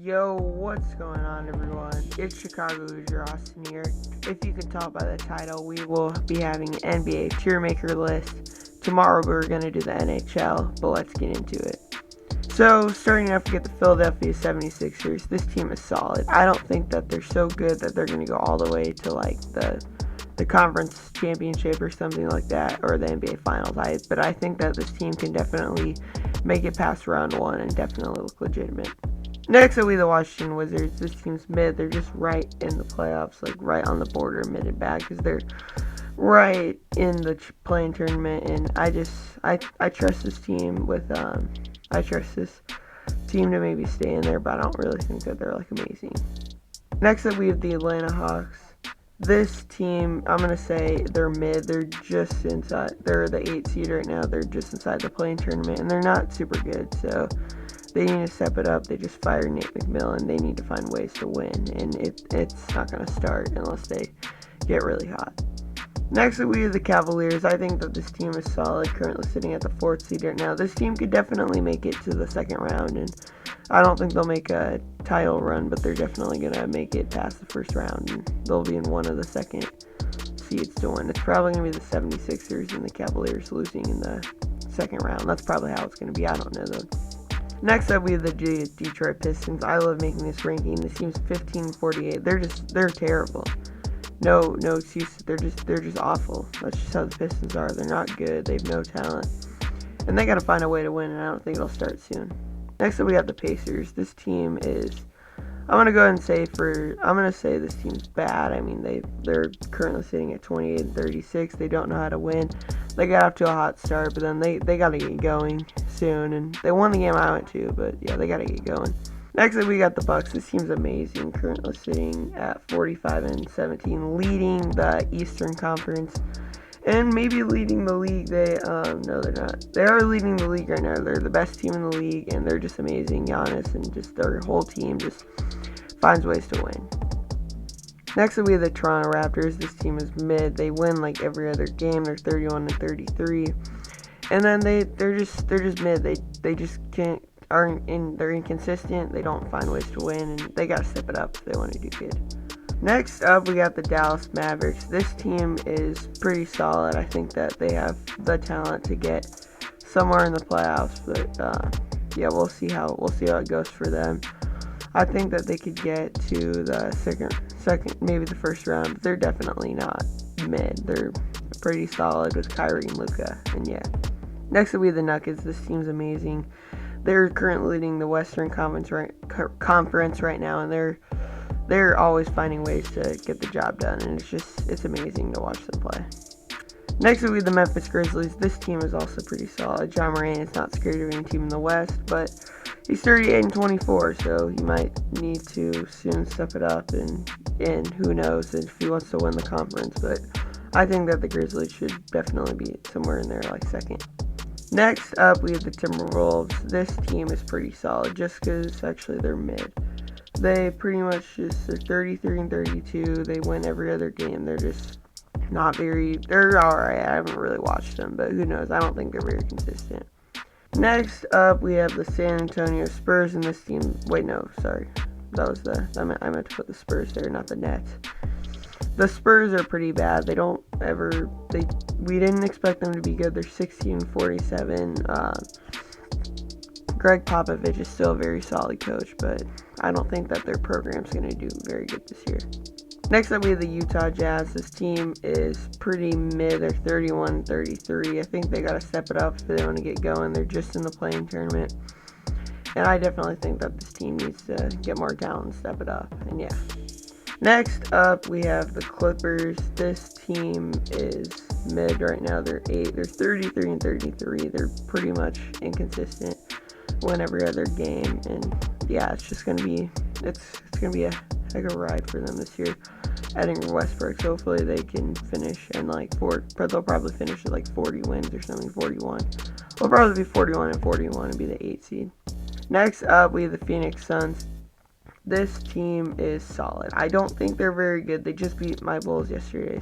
Yo, what's going on, everyone? It's Chicago-Hoosier-Austin here. If you can tell by the title, we will be having an NBA tiermaker list. Tomorrow we're going to do the NHL, but let's get into it. So, starting off, we get the Philadelphia 76ers. This team is solid. I don't think that they're so good that they're going to go all the way to like the conference championship or something like that, or the NBA Finals. But I think that this team can definitely make it past round one and definitely look legitimate. Next up, we the Washington Wizards. This team's mid. They're just right in the playoffs, like right on the border, mid and bad, because they're right in the playing tournament. And I trust this team with I trust this team to maybe stay in there, but I don't really think that they're like amazing. Next up, we have the Atlanta Hawks. This team, I'm gonna say they're mid. They're just inside. They're the 8th seed right now. They're just inside the playing tournament, and they're not super good. So they need to step it up. They just fired Nate McMillan. They need to find ways to win, and it's not going to start unless they get really hot. Next, we have the Cavaliers. I think that this team is solid, currently sitting at the 4th seed right now. This team could definitely make it to the second round, and I don't think they'll make a title run, but they're definitely going to make it past the first round, and they'll be in one of the second seeds to win. It's probably going to be the 76ers and the Cavaliers losing in the second round. That's probably how it's going to be. I don't know, though. Next up, we have the Detroit Pistons. I love making this ranking. This team's 15-48. They're terrible. No excuses. They're just awful. That's just how the Pistons are. They're not good. They have no talent, and they got to find a way to win. And I don't think it'll start soon. Next up, we have the Pacers. This team is. I'm gonna go ahead and say this team's bad. I mean, they're currently sitting at 28-36. They don't know how to win. They got off to a hot start, but then they got to get going soon. And they won the game I went to, but yeah, they got to get going. Next up, we got the Bucks. This team's amazing. Currently sitting at 45-17, leading the Eastern Conference, and maybe leading the league. No, they're not. They are leading the league right now. They're the best team in the league, and they're just amazing. Giannis and just their whole team just finds ways to win. Next up, we have the Toronto Raptors. This team is mid. They win like every other game. They're 31-33, and then they're just mid. They just they're inconsistent. They don't find ways to win, and they gotta step it up if they want to do good. Next up, we got the Dallas Mavericks. This team is pretty solid. I think that they have the talent to get somewhere in the playoffs, but yeah, we'll see how it goes for them. I think that they could get to the second, maybe the first round, but they're definitely not mid. They're pretty solid with Kyrie and Luka, and yeah. Next up, we have the Nuggets. This team's amazing. They're currently leading the Western Conference right now, and they're always finding ways to get the job done, and it's amazing to watch them play. Next up, we have the Memphis Grizzlies. This team is also pretty solid. John Moran is not scared of any team in the West, but he's 38-24, so he might need to soon step it up, and who knows if he wants to win the conference, but I think that the Grizzlies should definitely be somewhere in there, like second. Next up, we have the Timberwolves. This team is pretty solid, just because actually they're mid. They pretty much they're 33-32. They win every other game. They're just they're alright. I haven't really watched them, but who knows? I don't think they're very consistent. Next up, we have the San Antonio Spurs, and this team, that was I meant to put the Spurs there, not the Nets. The Spurs are pretty bad. We didn't expect them to be good. They're 16-47. Greg Popovich is still a very solid coach, but I don't think that their program's going to do very good this year. Next up, we have the Utah Jazz. This team is pretty mid. They're 31-33. I think they got to step it up if they want to get going. They're just in the playing tournament. And I definitely think that this team needs to get more talent and step it up. And yeah. Next up, we have the Clippers. This team is mid right now. They're 8. They're 33-33. They're pretty much inconsistent. Win every other game, and yeah, it's just gonna be a heck of a ride for them this year. Adding Westbrook, so hopefully they can finish and they'll probably finish at like 40 wins or something. 41. They'll probably be 41-41 and be the 8th seed. Next up, we have the Phoenix Suns. This team is solid. I don't think they're very good. They just beat my Bulls yesterday,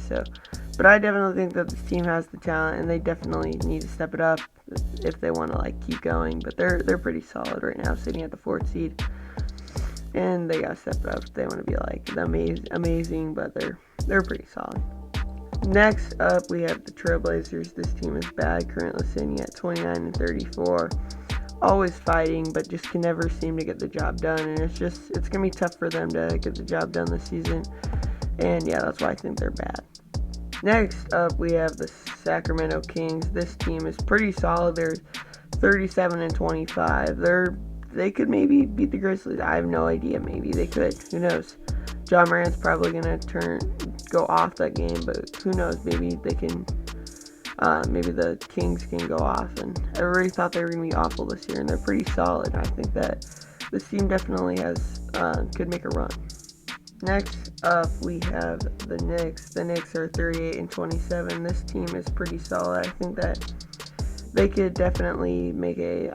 but I definitely think that this team has the talent, and they definitely need to step it up if they want to keep going. But they're pretty solid right now, sitting at the 4th seed. and they gotta step it up if they want to be like amazing, but they're pretty solid. Next up, we have the Trailblazers. This team is bad, currently sitting at 29-34. Always fighting, but just can never seem to get the job done, and it's gonna be tough for them to get the job done this season. And yeah, that's why I think they're bad. Next up, we have the Sacramento Kings. This team is pretty solid. They're 37-25. They could maybe beat the Grizzlies. I have no idea. Maybe they could. Who knows? John Morant's probably gonna go off that game, but who knows? Maybe they can. Maybe the Kings can go off. And everybody thought they were gonna be awful this year, and they're pretty solid. I think that this team definitely could make a run. Next up, we have the Knicks. The Knicks are 38-27. This team is pretty solid. I think that they could definitely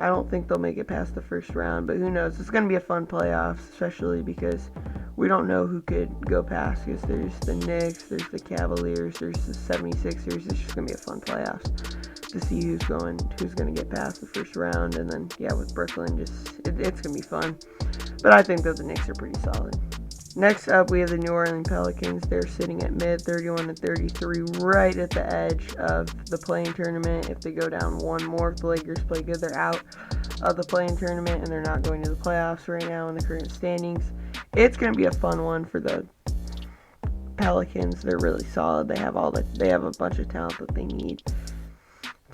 I don't think they'll make it past the first round, but who knows? It's going to be a fun playoffs, especially because we don't know who could go past, because there's the Knicks, there's the Cavaliers, there's the 76ers. It's just going to be a fun playoffs to see who's going to get past the first round. And then, yeah, with Brooklyn, it's going to be fun. But I think that the Knicks are pretty solid. Next up, we have the New Orleans Pelicans. They're sitting at mid, 31-33, right at the edge of the play-in tournament. If they go down one more, if the Lakers play good, they're out of the play-in tournament, and they're not going to the playoffs right now in the current standings. It's going to be a fun one for the Pelicans. They're really solid. They have a bunch of talent that they need.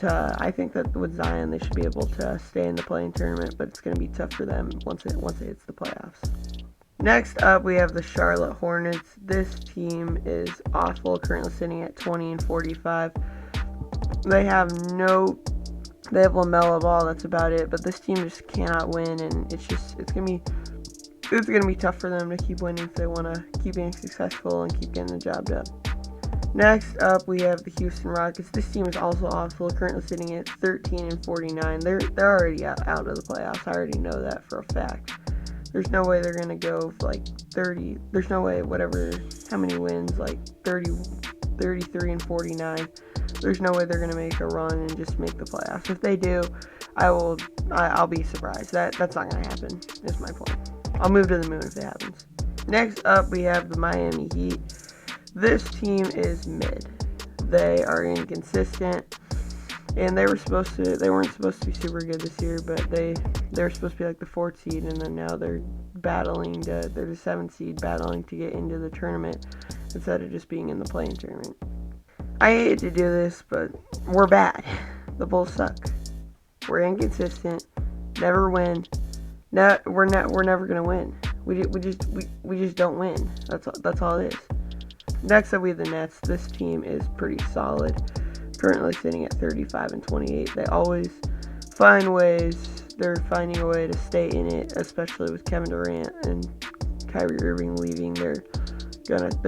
I think that with Zion, they should be able to stay in the play-in tournament, but it's going to be tough for them once it hits the playoffs. Next up, we have the Charlotte Hornets. This team is awful, currently sitting at 20-45. They have LaMelo Ball, that's about it, but this team just cannot win, and it's gonna be tough for them to keep winning if they want to keep being successful and keep getting the job done. Next up, we have the Houston Rockets. This team is also awful, currently sitting at 13-49. They're already out of the playoffs. I already know that for a fact. There's no way they're going to go for like 30. There's no way, how many wins, like 33-49. There's no way they're going to make a run and just make the playoffs. If they do, I'll be surprised. That's not going to happen, is my point. I'll move to the moon if it happens. Next up, we have the Miami Heat. This team is mid. They are inconsistent. And they weren't supposed to be super good this year, but they're supposed to be like the 4th seed, and then now they're the 7th seed, battling to get into the tournament instead of just being in the play-in tournament. I hate to do this, but we're bad. The Bulls suck. We're inconsistent. Never win. We're never gonna win. We just don't win. That's all it is. Next up, we have the Nets. This team is pretty solid. Currently sitting at 35-28. They always find ways. They're finding a way to stay in it, especially with Kevin Durant and Kyrie Irving leaving. They're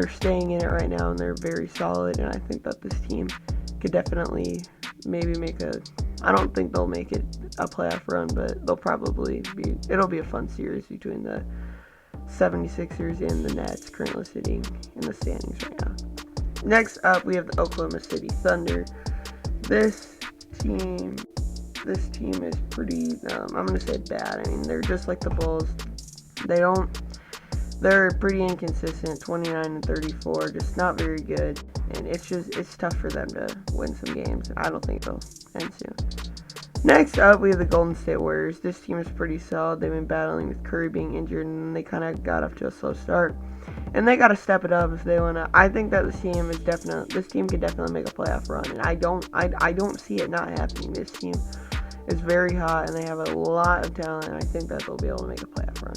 staying in it right now, and they're very solid. And I think that this team could definitely maybe I don't think they'll make it a playoff run, but it'll be a fun series between the 76ers and the Nets, currently sitting in the standings right now. Next up, we have the Oklahoma City Thunder. This team is pretty, I'm going to say bad. I mean, they're just like the Bulls. They're pretty inconsistent, 29-34, just not very good. And it's tough for them to win some games. I don't think they'll end soon. Next up, we have the Golden State Warriors. This team is pretty solid. They've been battling with Curry being injured, and they kind of got off to a slow start. And they got to step it up if they want to. I think that this team could definitely make a playoff run, and I don't see it not happening. This team is very hot, and they have a lot of talent, and I think that they'll be able to make a playoff run.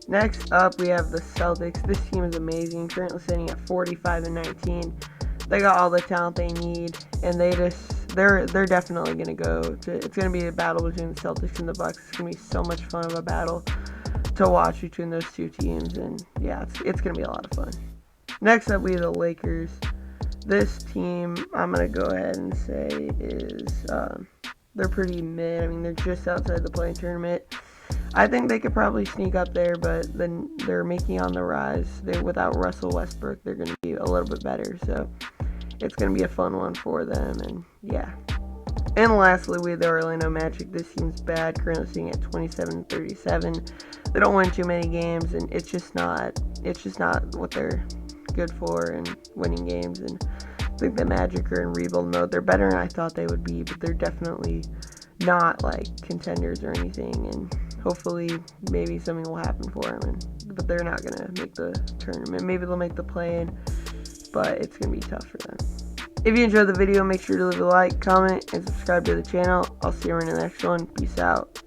Next up, we have the Celtics. This team is amazing, currently sitting at 45-19. They got all the talent they need, and they're definitely going to go to. It's going to be a battle between the Celtics and the Bucks. It's going to be so much fun of a battle to watch between those two teams, and yeah, it's going to be a lot of fun. Next up, we have the Lakers. This team, I'm going to go ahead and say is they're pretty mid. I mean, they're just outside the play-in tournament. I think they could probably sneak up there, but then they're making on the rise. Without Russell Westbrook, they're going to be a little bit better, so it's going to be a fun one for them, and yeah. And lastly, we have the Orlando Magic. This seems bad, currently sitting at 27-37. They don't win too many games, and it's just not what they're good for in winning games. And I think the Magic are in rebuild mode. They're better than I thought they would be, but they're definitely not like contenders or anything. And hopefully, maybe something will happen for them. But they're not gonna make the tournament. Maybe they'll make the play-in, but it's gonna be tough for them. If you enjoyed the video, make sure to leave a like, comment, and subscribe to the channel. I'll see you in the next one. Peace out.